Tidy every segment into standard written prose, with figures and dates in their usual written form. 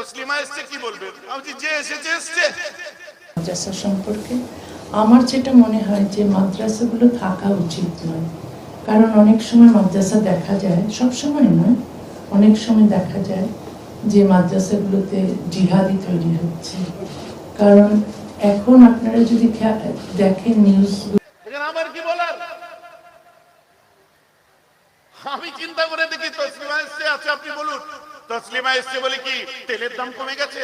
তসলিমা এসছে, কি বলবেন? আমি যে এসেছে এসছে। মাদ্রাসা সম্পর্কে আমার যেটা মনে হয় যে মাদ্রাসাগুলো থাকা উচিত নয়, কারণ অনেক সময় মাদ্রাসা দেখা যায়, সব সময় নয়, অনেক সময় দেখা যায় যে মাদ্রাসাগুলোতে জিহাদি তৈরি হচ্ছে। কারণ এখন আপনারা যদি দেখেন নিউজ, আমার কি বলার, আমি চিন্তা করে দেখি তসলিমা এসছে, আচ্ছা আপনি বলুন, তসলিমা এসছে বলে কি তেলের দাম কমে গেছে,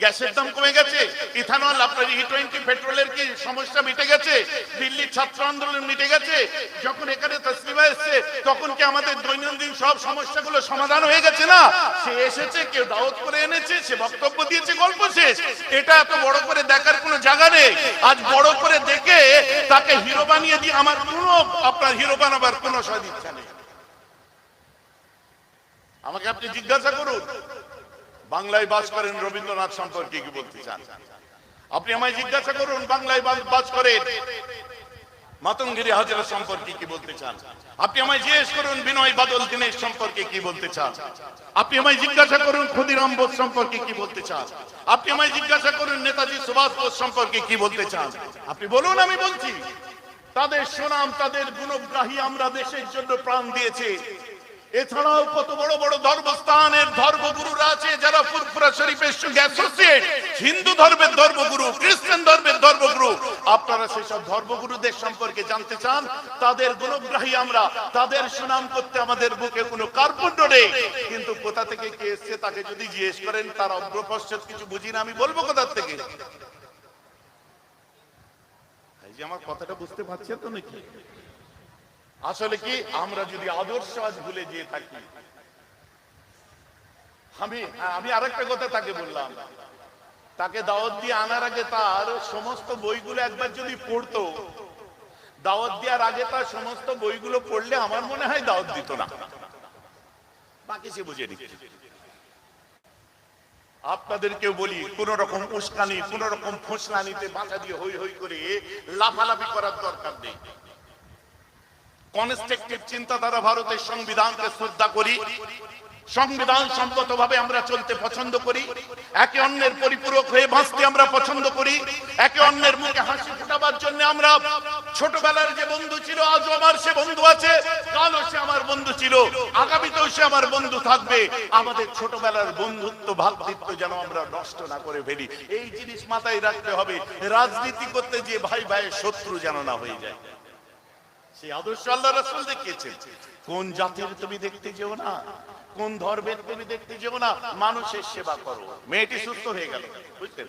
গ্যাসের দাম কমে গেছে, ইথানল আপনার E20 পেট্রোলের কি সমস্যা মিটে গেছে, দিল্লির ছাত্র আন্দোলন মিটে গেছে? যখন এখানে তসলিমা এসছে তখন কি আমাদের দৈনন্দিন সব সমস্যাগুলো সমাধান হয়ে গেছে? না, সে এসেছে, কেউ দাওয়াত করে এনেছে, সে বক্তব্য দিয়েছে, গল্প শেষ। এটা এত বড় করে দেখার কোনো জায়গা নেই। আজ বড় করে দেখে তাকে হিরো বানিয়ে দিয়ে আমার কোনো আপনার হিরো বানাবার কোনো সদিচ্ছা নেই। আমাকে আপনি জিজ্ঞাসা করুন, বাংলায় বাস করেন রবীন্দ্রনাথ সম্পর্কে কি বলতে চান? আপনি আমায় জিজ্ঞাসা করুন, বাংলায় বাস করেন মাতঙ্গিরি হাজরা সম্পর্কে কি বলতে চান? আপনি আমায় জিজ্ঞেস করুন বিনয় বাদল দীনেশ সম্পর্কে কি বলতে চান? আপনি আমায় জিজ্ঞাসা করুন ক্ষুদিরাম বোস সম্পর্কে কি বলতে চান? আপনি আমায় জিজ্ঞাসা করুন নেতাজি সুভাষ বোস সম্পর্কে কি বলতে চান? আপনি বলুন, আমি বলছি। তাদের সুনাম, তাদের গুণগ্রাহী, আমরা দেশের জন্য প্রাণ দিয়েছে। এছাড়াও কত বড় বড় ধর্মস্থানের ধর্মগুরুরা আছে যারা ফুরফুরা শরীফের সঙ্গে অ্যাসোসিয়েট, হিন্দু ধর্মের ধর্মগুরু, খ্রিস্টান ধর্মের ধর্মগুরু। আপনারা সেসব ধর্মগুরুদের সম্পর্কে জানতে চান, তাদের গুণগ্রাহী আমরা, তাদের সুনাম করতে আমাদের বুকে কোনো কার্পণ্য নেই। কিন্তু কোথা থেকে কে এসছে তাকে যদি জিজ্ঞেস করেন, তার অগ্রপশ্চাৎ কিছু বুঝি না, আমি বলবো কোথা থেকে? এই যে আমার কথাটা বুঝতে পারছেন তো নাকি? আসলে কি, আমরা যদি আদর্শ আজ ভুলে যেয়ে থাকি। আমি আরেকটা কথা তাকে বললাম, তাকে দাওয়াত দিয়ে আনার আগে তার সমস্ত বইগুলো একবার যদি পড়তো, দাওয়াত দেওয়ার আগে তার সমস্ত বইগুলো পড়লে আমার মনে হয় দাওয়াত দিত না, বাকি সে বুঝে নিত। আপনাদেরকেও বলি, কোন রকম উস্কানি, কোন রকম ফোসলানিতে বাঁচা দিয়ে হই হই করে লাফালাফি করার দরকার নেই। কনস্ট্রাকটিভ চিন্তাধারা, ভারতের সংবিধানকে শ্রদ্ধা করি, সংবিধান সম্মতভাবে আমরা চলতে পছন্দ করি, একে অন্যের পরিপূরক হয়ে বাঁচতে আমরা পছন্দ করি, একে অন্যের মুখে হাসি ফোটাবার জন্য আমরা, ছোটবেলার যে বন্ধু ছিল আজও আমার সে বন্ধু আছে, কালও সে আমার বন্ধু ছিল, আগামীতেও সে আমার বন্ধু থাকবে। আমাদের ছোটবেলার বন্ধুত্ব, ভ্রাতৃত্ব যেন আমরা নষ্ট না করে ফেলি, এই জিনিস মাথায় রাখতে হবে। রাজনীতি করতে যে ভাই ভাইয়ের শত্রু যেন না হয়ে যায়। সেই আদর্শ আল্লাহ রাসূল দেখিয়েছেন। কোন জাতির তুমি দেখতে যেও না, কোন ধর্মের তুমি দেখতে যেও না, মানুষের সেবা করো। মেয়েটি সুস্থ হয়ে গেল, বুঝলেন?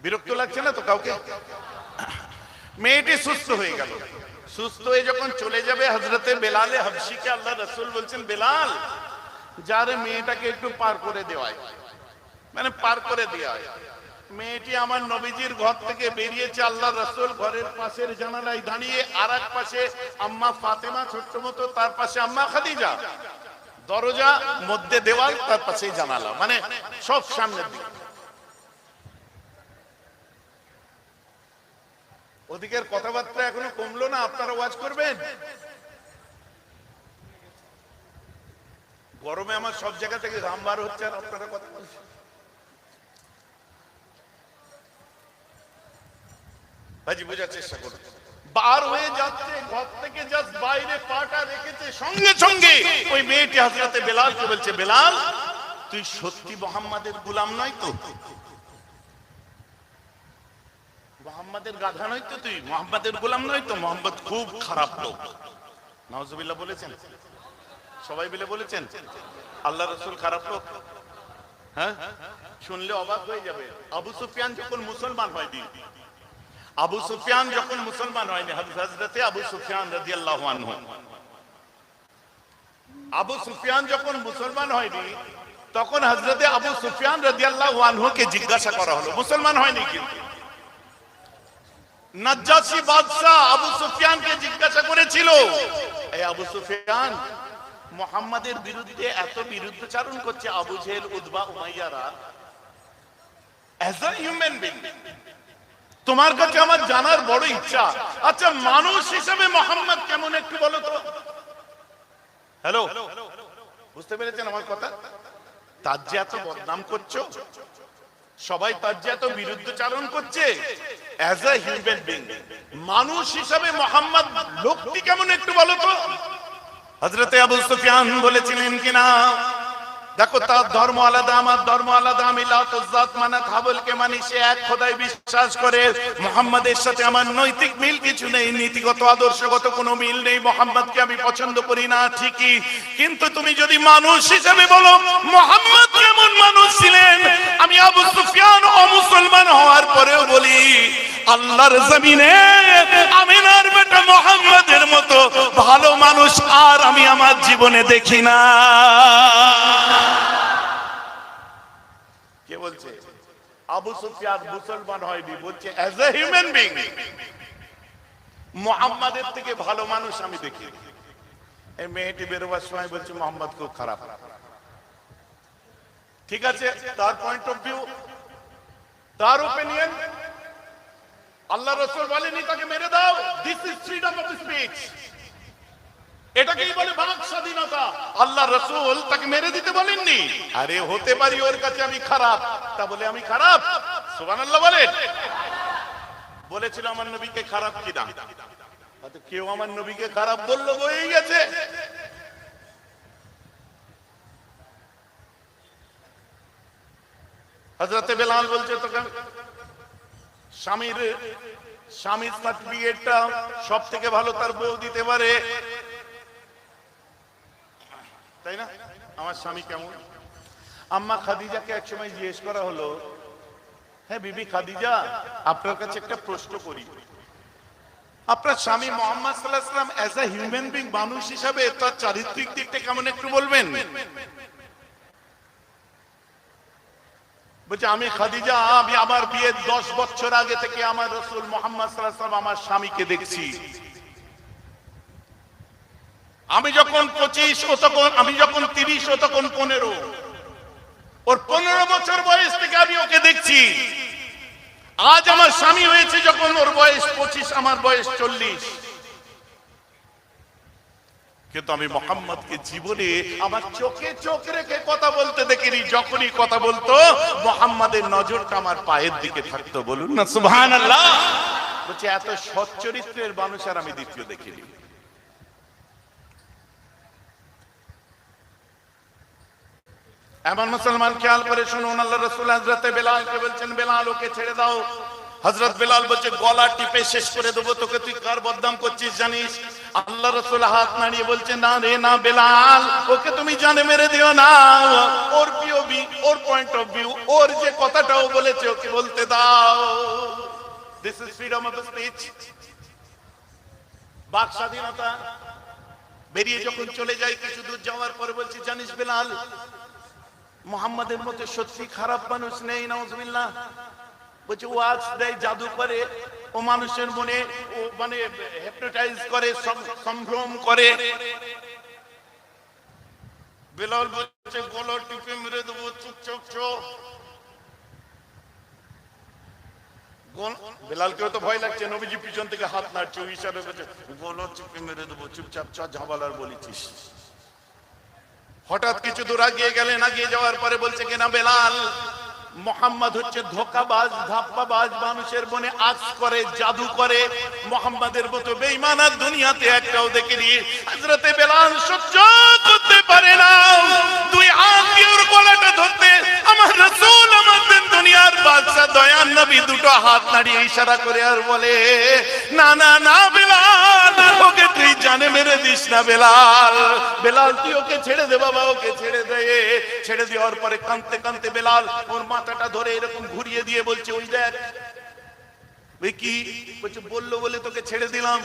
বিরক্ত লাগছে না তো কাউকে? মেয়েটি সুস্থ হয়ে গেল। সুস্থ হয়ে যখন চলে যাবে, হযরতে বেলালে হাবশিকে আল্লাহ রাসূল বলছেন, বেলাল, যারে মেয়েটাকে একটু পার করে দেওয়ায়, মানে পার করে দেওয়ায়। মেয়েটি আমার নবীজির ঘর থেকে বেরিয়েছে, আল্লাহ রাসূল ঘরের পাশের জানালায় দাঁড়িয়ে, আর এক পাশে আম্মা ফাতেমা ছোট্ট মতো, তার পাশে আম্মা খাদিজা, দরজা মধ্যে দেওয়াল, তার পাশে জানালা, মানে সব সামনের দিকে। ওদিকের কথাবার্তা এখনো কমলো না, আপনারা ওয়াজ করবেন? গরমে আমার সব জায়গা থেকে ঘাম বার হচ্ছে, আর আপনারা কথা বলছেন। ভাজি বোঝার চেষ্টা করুন। বার হয়ে যাচ্ছে ঘর থেকে, জাস্ট বাইরে পাটা রেখেছে, সঙ্গে সঙ্গে ওই মেয়েটি হযরতে বেলালকে বলছে, বেলাল, তুই সত্যি মুহাম্মাদের গোলাম নয় তো? মুহাম্মাদের গাধা নয় তো তুই? মুহাম্মাদের গোলাম নয় তো? মুহাম্মদ খুব খারাপ লোক। নাউজুবিল্লাহ বলেছেন, সবাই মিলে বলেছেন আল্লাহ রাসূল খারাপ লোক। হ্যাঁ, শুনলে অবাক হয়ে যাবে। আবু সুফিয়ান যখন মুসলমান হয়নি, আবু সুফিয়ান যখন মুসলমান হয়নি, হযরতে আবু সুফিয়ান রাদিয়াল্লাহু আনহু, আবু সুফিয়ান যখন মুসলমান হয়নি, তখন হযরতে আবু সুফিয়ান রাদিয়াল্লাহু আনহুকে জিজ্ঞাসা করা হলো, মুসলমান হয়নি কিন্তু। নাজ্জাশী বাদশা আবু সুফিয়ানকে জিজ্ঞাসা করেছিল, এই আবু সুফিয়ান, মুহাম্মাদের বিরুদ্ধে এত বিরুদ্ধাচরণ করছে আবু জেহেল, উতবা, উমাইয়ারা, অ্যাজ আ হিউম্যান বিং তোমার কাছে আমার জানার বড় ইচ্ছা, আচ্ছা মানুষ হিসেবে মুহাম্মদ কেমন একটু বলো তো? হ্যালো, বুঝতে পেরেছেন আমার কথা? তার যে এত বদনাম করছো, সবাই তার যে এত বিরুদ্ধচারণ করছে, অ্যাজ এ হিউম্যান বিং, মানুষ হিসাবে মোহাম্মদ লোকটি কেমন একটু বলো তো। হযরতে আবু সুফিয়ান বলেছিলেন কিনা, দেখো তার ধর্ম আলাদা, আমার ধর্ম আলাদা, আমি লাত জাত মানাত হাবলকে মানি, সে এক খোদায় বিশ্বাস করে। মুহাম্মাদের সাথে আমার নৈতিক মিল কিছু নেই, নীতিগত আদর্শগত কোনো মিল নেই, মুহাম্মাদকে আমি পছন্দ করি না ঠিকই, কিন্তু তুমি যদি মানুষ হিসেবে বলো মুহাম্মদ কেমন মানুষ ছিলেন, আমি আবু সুফিয়ান অমুসলমান হওয়ার পরেও বলি আল্লাহর জমিনে আমিনার বেটা মুহাম্মাদের মতো ভালো মানুষ আর আমি আমার জীবনে দেখি না। কে বলছে? আবু সুফিয়ান মুসলমান হয়নি, বলছে অ্যাজ এ হিউম্যান বিং মুহাম্মাদের থেকে ভালো মানুষ আমি দেখি। এই মেয়েটি বেরোবার সময় বলছে মুহাম্মদ খুব খারাপ। ঠিক আছে, তার পয়েন্ট অফ ভিউ, তার ওপিনিয়ন। আল্লাহ রাসূল বলেনি তাকে মেরে দাও, this is freedom of speech, এটাকেই বলে বাক স্বাধীনতা। আল্লাহ রাসূল তাকে মেরে দিতে বলেননি। আরে হতে পারি ওর কাছে আমি খারাপ, তা বলে আমি খারাপ? সুবহানাল্লাহ বলেন। বলেছিল আমার নবীকে খারাপ কিনা? হয়তো কেউ আমার নবীকে খারাপ বললো, বলেই গেছে। হযরতে বেলাল বলছে তোকে স্বামীর সার্টিফিকেটটা সব থেকে ভালো তার বউ দিতে পারে, তাই না? আমার স্বামী কেমন? আম্মা খাদিজাকে একসময় জিজ্ঞেস করা হলো, হ্যাঁ বিবি খাদিজা, আপনার কাছে একটা প্রশ্ন করি, আপনার স্বামী মুহাম্মদ সাল্লাল্লাহু আলাইহি ওয়াসাল্লাম অ্যাজ এ হিউম্যান বিং, মানুষ হিসাবে তার চারিত্রিক দিকটা কেমন একটু বলবেন? বলছে আমি খাদিজা, আমি আমার বিয়ের 10 বছর আগে থেকে আমার রাসূল মুহাম্মদ সাল্লাল্লাহু আলাইহি ওয়াসাল্লাম আমার স্বামীকে দেখছি। আমি যখন 25 ও তখন, আমি যখন 30 ও তখন 15, ওর 15 বছর বয়স থেকে আমি ওকে দেখছি। আজ আমার স্বামী হয়েছে যখন ওর বয়স 25, আমার বয়স 40, কিন্তু আমি মুহাম্মদকে জীবনে আমার চোখে চোখ রেখে কথা বলতে দেখিনি। যখনই কথা বলতো মুহাম্মাদের নজরটা আমার পায়ের দিকে থাকতো। বলুন না সুবহানাল্লাহ। বলছে এত সৎ চরিত্রের মানুষ আর আমি দ্বিতীয় দেখিনি। এমন মুসলমান খেয়াল করে শুনুন, আল্লাহ রাসূল হযরতে বেলালকে বলছেন বেলাল ওকে ছেড়ে দাও। হযরত বেলাল বলছে গলা টিপে শেষ করে দেবো তোকে, তুই কার বদনাম করছিস জানিস? আল্লাহ রাসূল হাত নাড়িয়ে বলছেন না রে না বেলাল, ওকে তুমি জানে মেরে দিও না, ওর পিওভি, ওর পয়েন্ট অফ ভিউ, ওর যে কথাটাও বলেছে ওকে বলতে দাও। This is freedom of speech, বাক স্বাধীনতা। বেরিয়ে যখন চলে যায়, কিছু দূর যাওয়ার পরে বলছে জানিস বেলাল, মুহাম্মাদের মতো সত্যি খারাপ মানুষ নেই, নাউজুবিল্লাহ। বলছে ওয়াজ দেয়, জাদু করে, ও মানুষের মনে ও মানে হিপনোটাইজ করে, সম্ভ্রম করে। বেলাল বলছে গলা টিপে মেরে দেবো, চুপচাপ চো। বেলালকেও তো ভয় লাগছে, নবীজি পিছন থেকে হাত নাড়ছে, ইশারা করছে গলা টিপে মেরে দেবো, চুপচাপ চ, ঝাবালার বলেছিস। হঠাৎ কিছু দূর আগিয়ে গেলেন, আগিয়ে যাওয়ার পরে বলছে কিনা বেলাল, মুহাম্মদ হচ্ছে ধোঁকাবাজ, ধাপ্পাবাজ, মানুষের মনে আঁচ করে, জাদু করে। মুহাম্মাদের মতো বেঈমান আর দুনিয়াতে একটাও দেখিনি। হযরতে বেলাল সহ্য করতে পারে না, দুই হাত দিয়ে ওর গলাটা ধরতে, আমার রাসূল, আমাদের দুনিয়ার বাদশা দয়ার নবী দুটো হাত নাড়িয়ে ইশারা করে আর বলে না না না বেলাল, ওকে তুই জানে মেরে দিস না বেলাল। বেলাল তুই ওকে ছেড়ে দে বাবা, ওকে ছেড়ে দে। ছেড়ে দেওয়ার পরে কাঁদতে কাঁদতে বেলাল ওর মাথাটা ধরে এরকম ঘুরিয়ে দিয়ে বলছে ওই দেখ। ওই কি বলছে, বললো বলে তোকে ছেড়ে দিলাম।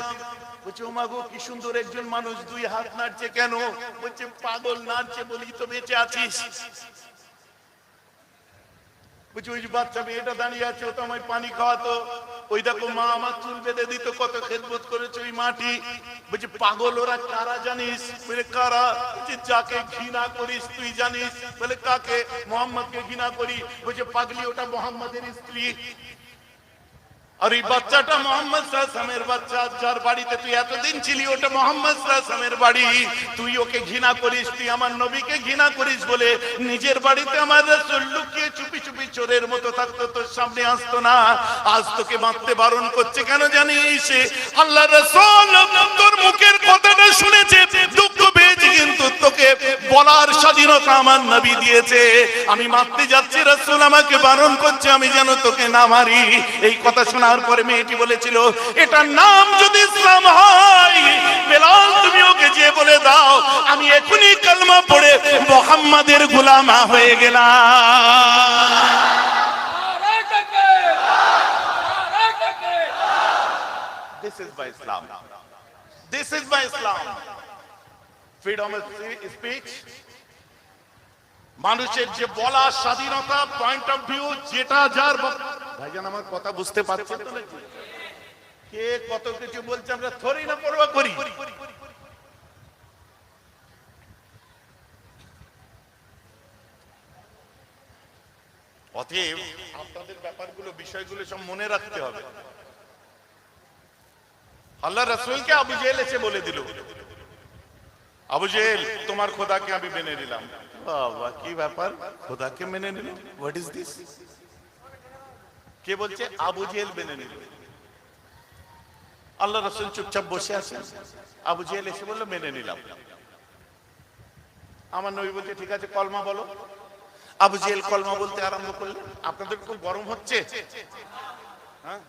বলছে ও মা গো, কি সুন্দর একজন মানুষ, দুই হাত নাড়ছে কেন? বলছে পাগল, নাড়ছে বলি তো বেঁচে আছিস। বলছে ওই যে বাচ্চা মেয়েটা দাঁড়িয়ে আছে, ও তো আমায় পানি খাওয়াতো, ওই দেখো মা আমার চুল বেঁধে দিত, কত খেদমত করেছে ওই মাটি। বলছে পাগল, ওরা কারা জানিস? বলে কারা? বলছে যাকে ঘৃণা করিস তুই জানিস? বলে কাকে? মুহাম্মদকে ঘৃণা করি। বলছে পাগলি, ওটা মুহাম্মদের স্ত্রী। আর এই বাচ্চাটা মোহাম্মদ সাল্লাল্লাহু আলাইহি ওয়াসাল্লামের বাচ্চা, যার বাড়িতে তুই এতদিন ছিলি ওটা মোহাম্মদ সাল্লাল্লাহু আলাইহি ওয়াসাল্লামের বাড়ি। তুই ওকে ঘৃণা করিস, তুই আমার নবীকে ঘৃণা করিস বলে নিজের বাড়িতে আমার রাসূল লুকিয়ে চুপি চুপি চোরের মতো থাকতো, তোর সামনে আসতো না। আজ তোকে মারতে বারণ করছে কেন জানিস? আল্লাহ রাসূল তোর মুখের কথাটা শুনেছে, দুঃখ পেয়েছে, কিন্তু তোকে বলার স্বাধীনতা আমার নবী দিয়েছে। আমি মারতে যাচ্ছি, রাসূল আমাকে বারণ করছে, আমি যেন তোকে না মারি। এই কথা শোনার পরে মেয়েটি বলেছিল, এটার নাম যদি ইসলাম হয়, বেলাল তুমি ওকে যে বলে দাও আমি এখনই কালমা পড়ে মুহাম্মাদের গোলাম হয়ে গেলাম। This is my Islam. This is my Islam. Freedom of speech. মানুষের যে বলার স্বাধীনতা, পয়েন্ট অফ ভিউ, যেটা যার ভাইজান আমার কথা বুঝতে পারছেন তো নাকি? কে কত কিছু বলছে আমরা থরি না পরোয়া করি। অতএব আপনাদের ব্যাপারগুলো, বিষয়গুলো সব মনে রাখতে হবে। আল্লাহ রাসূলকে আবু জেহেল এসে বলে দিল, আবু জেহেল তোমার খোদাকে আমি মেনে নিলাম। বাবা কি ব্যাপার, খোদাকে মেনে নিল? What is this? কে বলছে? আবু জেহেল মেনে নিল। আল্লাহ রাসূল চুপচাপ বসে আছেন, আবু জেহেল এসে বলল মেনে নিলাম। আমার নবী বলছে ঠিক আছে কলমা বলো। আবু জেহেল কলমা বলতে আরম্ভ করলেন। আপনাদের খুব গরম হচ্ছে? হ্যাঁ